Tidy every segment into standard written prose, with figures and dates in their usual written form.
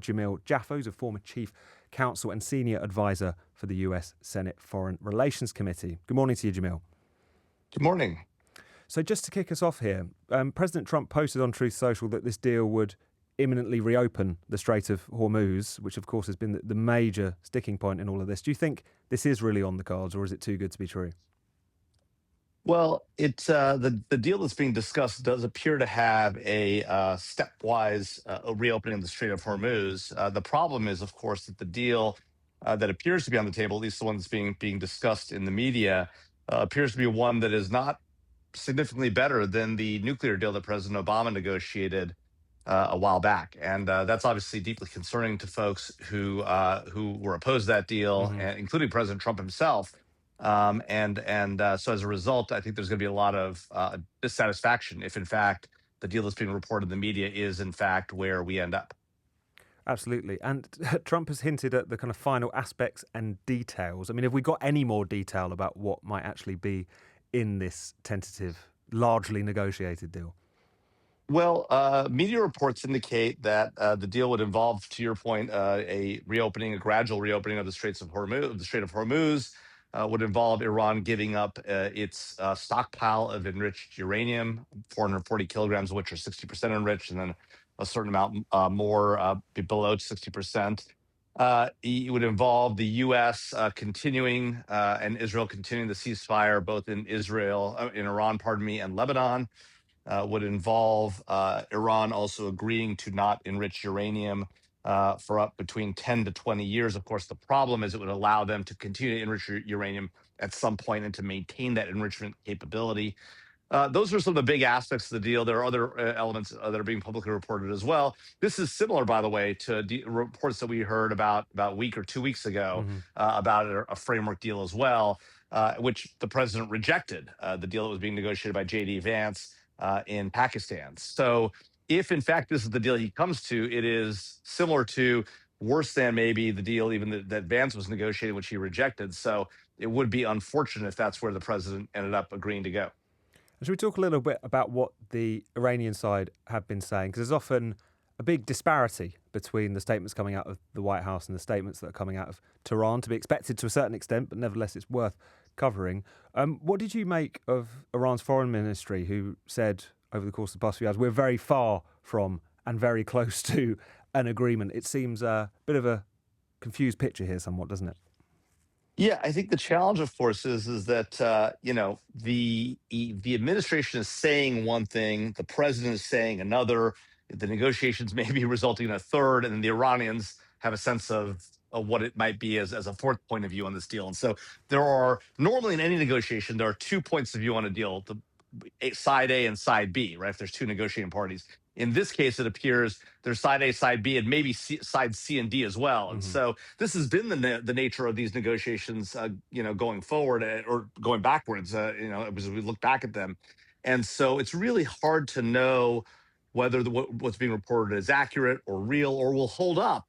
Jamil. Jaffer, who's a former chief counsel and senior advisor for the US Senate Foreign Relations Committee. Good morning to you, Jamil. Good morning. So just to kick us off here, President Trump posted on Truth Social that this deal would imminently reopen the Strait of Hormuz, which of course has been the major sticking point in all of this. Do you think this is really on the cards, or is it too good to be true? Well, the deal that's being discussed does appear to have a stepwise reopening of the Strait of Hormuz. The problem is, of course, that the deal that appears to be on the table, at least the one that's being discussed in the media, appears to be one that is not significantly better than the nuclear deal that President Obama negotiated a while back, and that's obviously deeply concerning to folks who were opposed to that deal, Mm-hmm. including President Trump himself. So as a result, I think there's going to be a lot of dissatisfaction if, in fact, the deal that's being reported in the media is, in fact, where we end up. Absolutely. And Trump has hinted at the kind of final aspects and details. I mean, have we got any more detail about what might actually be in this tentative, largely negotiated deal? Well, media reports indicate that the deal would involve, to your point, a gradual reopening of the Strait of Hormuz, would involve Iran giving up its stockpile of enriched uranium, 440 kilograms of which are 60% enriched, and then a certain amount more below 60%. It would involve the U.S. Continuing and Israel continuing the ceasefire, both in Iran, pardon me, and Lebanon. Would involve Iran also agreeing to not enrich uranium for up between 10 to 20 years. Of course, the problem is it would allow them to continue to enrich uranium at some point and to maintain that enrichment capability. Those are some of the big aspects of the deal. There are other elements that are being publicly reported as well. This is similar, by the way, to reports that we heard about a week or 2 weeks ago Mm-hmm. about a framework deal as well, which the president rejected, the deal that was being negotiated by J.D. Vance in Pakistan. So if, in fact, this is the deal he comes to, it is similar to, worse than maybe the deal even that Vance was negotiating, which he rejected. So it would be unfortunate if that's where the president ended up agreeing to go. Should we talk a little bit about what the Iranian side have been saying? Because there's often a big disparity between the statements coming out of the White House and the statements that are coming out of Tehran, to be expected to a certain extent, but nevertheless it's worth covering. What did you make of Iran's foreign ministry, who said over the course of the past few hours, we're very far from and very close to an agreement? It seems a bit of a confused picture here somewhat, doesn't it? Yeah, I think the challenge, of course, is that the administration is saying one thing, the president is saying another, the negotiations may be resulting in a third, and then the Iranians have a sense of what it might be as a fourth point of view on this deal. And so there are normally in any negotiation there are 2 points of view on a deal: side A and side B, right? If there's two negotiating parties. In this case, it appears there's side A, side B, and maybe side C and D as well. And Mm-hmm. so this has been the nature of these negotiations, going forward or going backwards, as we look back at them. And so it's really hard to know whether what's being reported is accurate or real or will hold up,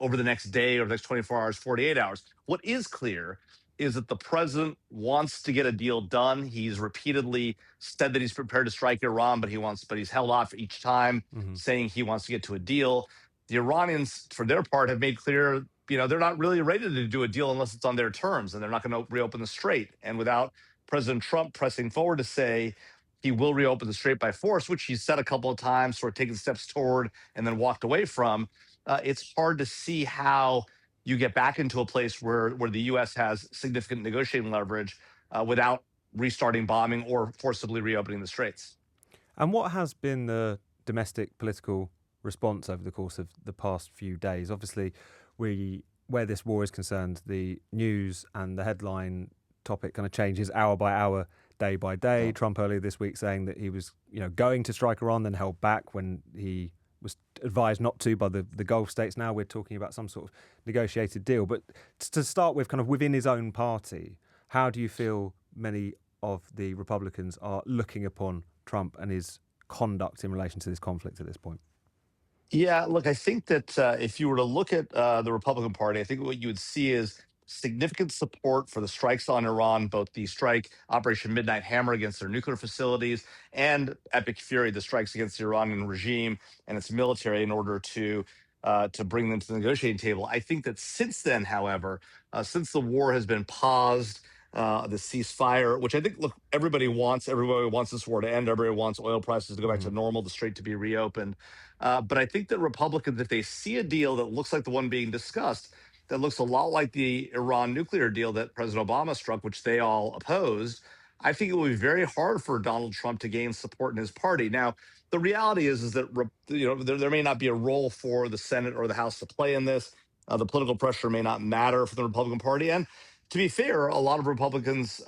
over the next day or the next 24 hours, 48 hours. What is clear is that the president wants to get a deal done. He's repeatedly said that he's prepared to strike Iran, but he's held off each time, Mm-hmm. saying he wants to get to a deal. The Iranians, for their part, have made clear, they're not really ready to do a deal unless it's on their terms, and they're not going to reopen the strait. And without President Trump pressing forward to say he will reopen the strait by force, which he's said a couple of times, sort of taken steps toward and then walked away from, it's hard to see how you get back into a place where the U.S. has significant negotiating leverage without restarting bombing or forcibly reopening the straits. And what has been the domestic political response over the course of the past few days? Obviously, where this war is concerned, the news and the headline topic kind of changes hour by hour, day by day. Trump earlier this week saying that he was, going to strike Iran, then held back when he was advised not to by the Gulf states. Now we're talking about some sort of negotiated deal. But to start with, kind of within his own party, how do you feel many of the Republicans are looking upon Trump and his conduct in relation to this conflict at this point? Yeah, look, I think that if you were to look at the Republican Party, I think what you would see is significant support for the strikes on Iran, both the strike Operation Midnight Hammer against their nuclear facilities and Epic Fury, the strikes against the Iranian regime and its military in order to to bring them to the negotiating table. I think that since then, however, since the war has been paused, the ceasefire, which I think, look, everybody wants this war to end. Everybody wants oil prices to go back to normal, the strait to be reopened. But I think that Republicans, if they see a deal that looks like the one being discussed, that looks a lot like the Iran nuclear deal that President Obama struck, which they all opposed, I think it will be very hard for Donald Trump to gain support in his party. Now, the reality is that there may not be a role for the Senate or the House to play in this. The political pressure may not matter for the Republican Party, and to be fair, a lot of Republicans,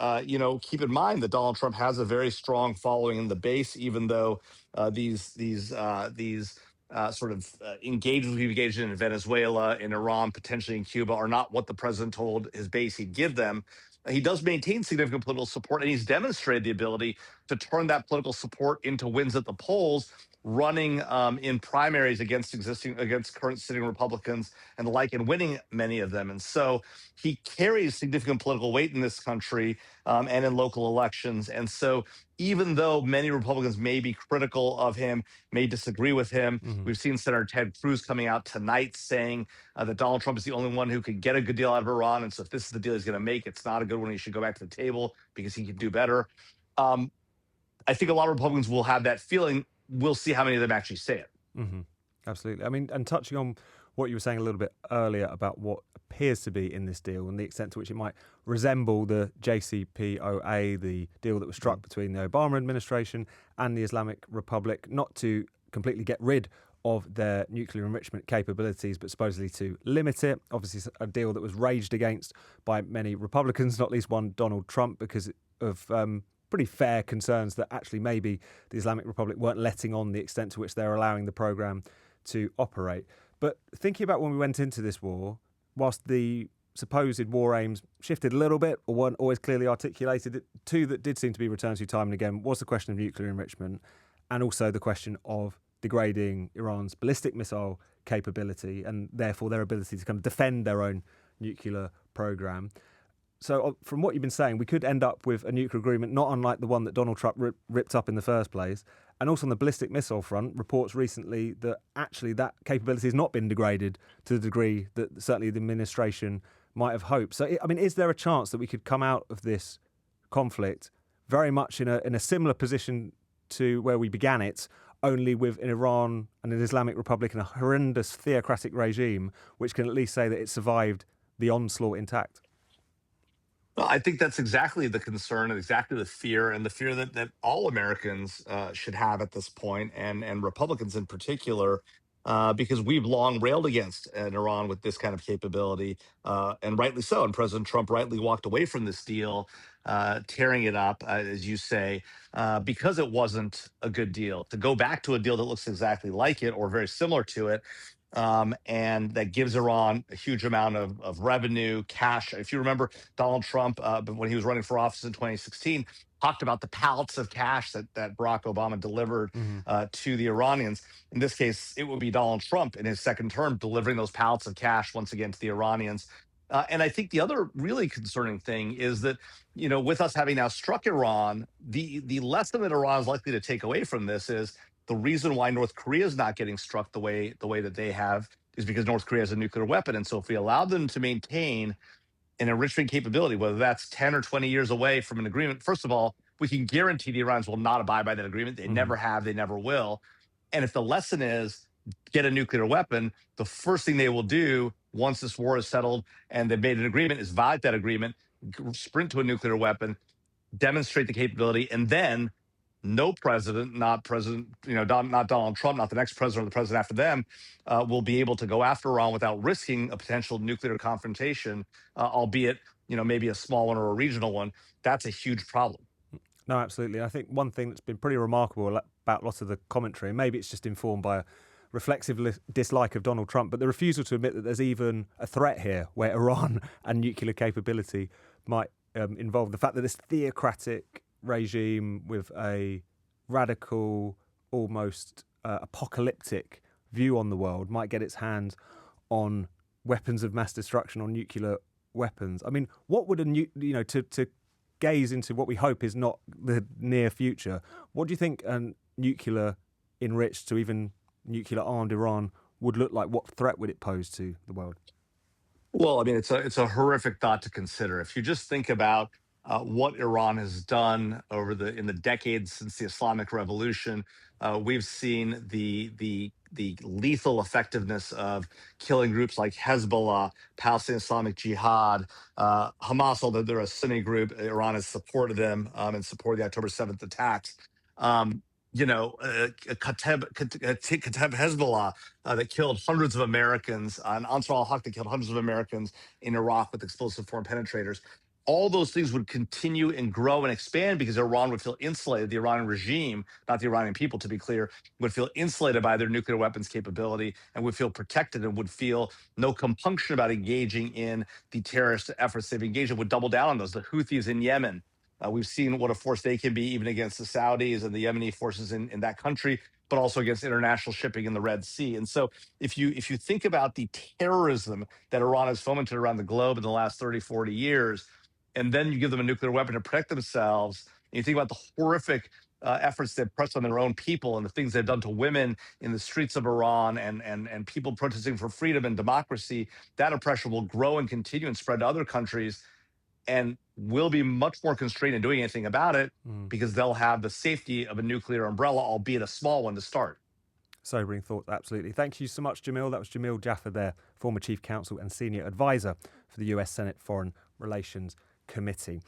keep in mind that Donald Trump has a very strong following in the base, even though these sort of engagements we've engaged in Venezuela, in Iran, potentially in Cuba, are not what the president told his base he'd give them. He does maintain significant political support, and he's demonstrated the ability to turn that political support into wins at the polls, running in primaries against current sitting Republicans and the like, and winning many of them. And so he carries significant political weight in this country and in local elections. And so even though many Republicans may be critical of him, may disagree with him, we've seen Senator Ted Cruz coming out tonight saying that Donald Trump is the only one who could get a good deal out of Iran. And so if this is the deal he's going to make, it's not a good one. He should go back to the table because he can do better. I think a lot of Republicans will have that feeling. We'll see how many of them actually say it. Absolutely. I mean, and touching on what you were saying a little bit earlier about what appears to be in this deal and the extent to which it might resemble the JCPOA, the deal that was struck between the Obama administration and the Islamic Republic, not to completely get rid of their nuclear enrichment capabilities, but supposedly to limit it. Obviously, a deal that was raged against by many Republicans, not least one Donald Trump, because of pretty fair concerns that actually maybe the Islamic Republic weren't letting on the extent to which they're allowing the program to operate. But thinking about when we went into this war, whilst the supposed war aims shifted a little bit or weren't always clearly articulated, two that did seem to be returned to time and again was the question of nuclear enrichment and also the question of degrading Iran's ballistic missile capability and therefore their ability to kind of defend their own nuclear program. So from what you've been saying, we could end up with a nuclear agreement not unlike the one that Donald Trump ripped up in the first place. And also on the ballistic missile front, reports recently that actually that capability has not been degraded to the degree that certainly the administration might have hoped. So, I mean, is there a chance that we could come out of this conflict very much in a similar position to where we began it, only with an Iran and an Islamic Republic and a horrendous theocratic regime, which can at least say that it survived the onslaught intact? Well, I think that's exactly the concern and exactly the fear, and the fear that all Americans should have at this point, and Republicans in particular, because we've long railed against an Iran with this kind of capability, and rightly so. And President Trump rightly walked away from this deal, tearing it up, as you say, because it wasn't a good deal. To go back to a deal that looks exactly like it or very similar to it, and that gives Iran a huge amount of revenue, cash. If you remember, Donald Trump, when he was running for office in 2016, talked about the pallets of cash that Barack Obama delivered to the Iranians. In this case, it would be Donald Trump in his second term delivering those pallets of cash once again to the Iranians. And I think the other really concerning thing is that, with us having now struck Iran, the lesson that Iran is likely to take away from this is the reason why North Korea is not getting struck the way that they have is because North Korea has a nuclear weapon. And so if we allow them to maintain an enrichment capability, whether that's 10 or 20 years away from an agreement, first of all, we can guarantee the Iranians will not abide by that agreement. They never have, they never will. And if the lesson is get a nuclear weapon, the first thing they will do once this war is settled and they've made an agreement is violate that agreement, sprint to a nuclear weapon, demonstrate the capability, and then no president, not Donald Trump, not the next president or the president after them, will be able to go after Iran without risking a potential nuclear confrontation, albeit maybe a small one or a regional one. That's a huge problem. No, absolutely. I think one thing that's been pretty remarkable about lots of the commentary, and maybe it's just informed by a reflexive dislike of Donald Trump, but the refusal to admit that there's even a threat here where Iran and nuclear capability might involve the fact that this theocratic regime with a radical, almost apocalyptic view on the world might get its hands on weapons of mass destruction or nuclear weapons. I mean, what would to gaze into what we hope is not the near future, what do you think a nuclear enriched to even nuclear armed Iran would look like? What threat would it pose to the world? Well, I mean, it's a horrific thought to consider. If you just think about what Iran has done over the decades since the Islamic Revolution, we've seen the lethal effectiveness of killing groups like Hezbollah, Palestinian Islamic Jihad, Hamas. Although they're a Sunni group, Iran has supported them and supported the October 7th attacks. Um, Kateb Hezbollah that killed hundreds of Americans, and Ansar al-Haq that killed hundreds of Americans in Iraq with explosive foreign penetrators. All those things would continue and grow and expand because Iran would feel insulated. The Iranian regime, not the Iranian people, to be clear, would feel insulated by their nuclear weapons capability and would feel protected and would feel no compunction about engaging in the terrorist efforts they've engaged in, would double down on those. The Houthis in Yemen, we've seen what a force they can be, even against the Saudis and the Yemeni forces in that country, but also against international shipping in the Red Sea. And so if you think about the terrorism that Iran has fomented around the globe in the last 30, 40 years, and then you give them a nuclear weapon to protect themselves, and you think about the horrific efforts they've pressed on their own people and the things they've done to women in the streets of Iran and people protesting for freedom and democracy, that oppression will grow and continue and spread to other countries, and will be much more constrained in doing anything about it because they'll have the safety of a nuclear umbrella, albeit a small one to start. Sobering thoughts, absolutely. Thank you so much, Jamil. That was Jamil Jaffer there, former Chief Counsel and Senior Advisor for the US Senate Foreign Relations Committee.